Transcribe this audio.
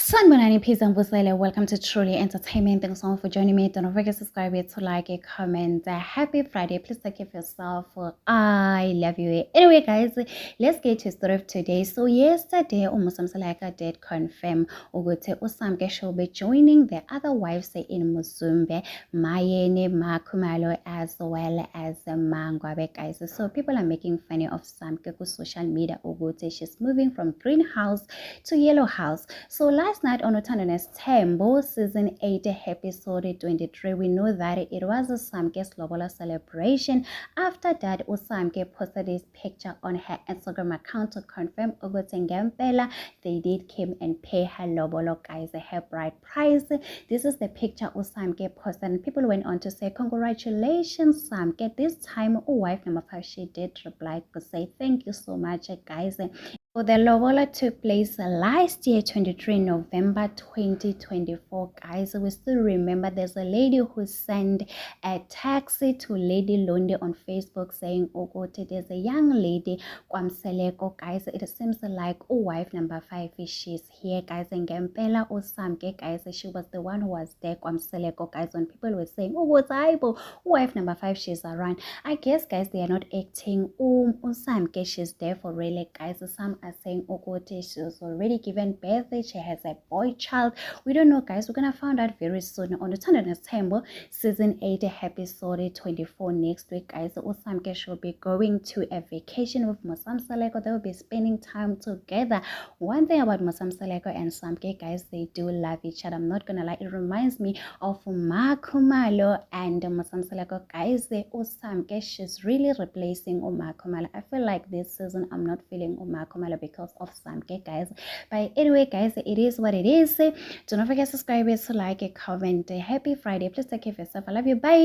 Sanibonani, peace and busele. Welcome to Truly Entertainment. Thanks so much for joining me. Don't forget to subscribe, to like, a comment. Happy Friday. Please take care of yourself. I love you. Anyway, guys, let's get to the story of today. So yesterday, Umusamsalaka did confirm ukuthi uSamke shall be joining the other wives in Muzumbe, Mayeni, Makumalo, as well as Mangwabe, guys. So people are making fun of Samke on social media. Ukuthi she's moving from greenhouse to yellow house. So last night on Utandones Tembo season 8 episode 23, we know that it was a Samke's Lobola celebration. After that, Usamke posted this picture on her Instagram account to confirm Ogotengempela they did come and pay her Lobolo, guys, her bride price. This is the picture Usamke posted, and people went on to say, congratulations, Samke. This time, wife number 5, she did reply to say, thank you so much, guys. So the lobola took place last year, 23 November 2024, guys. We still remember there's a lady who sent a taxi to Lady Londe on Facebook saying, oh God, there's a young lady, Kwamseleko, guys. It seems like wife number 5, she's here, guys. And Gempela or Samke, guys, she was the one who was there, Kwamseleko, guys. When people were saying, oh, what's Aibo? Wife number 5, she's around. I guess, guys, they are not acting. Samke, she's there for really, guys. Some are saying Okote, she was already given birth, she has a boy child. We don't know, guys. We're gonna find out very soon on the Tandana Temple season 8 episode 24 next week, guys. Usamke should be going to a vacation with Musamsaleko. They will be spending time together. One thing about Musamsaleko and Samke, guys, they do love each other. I'm not gonna lie, it reminds me of Makumalo and Musamsaleko, guys. Usamke, she's really replacing Makumalo. I feel like this season I'm not feeling Makumalo because of Samke, guys. But anyway, guys, it is what it is. Do not forget to subscribe, to like, a comment. Happy Friday. Please take care of yourself. I love you. Bye.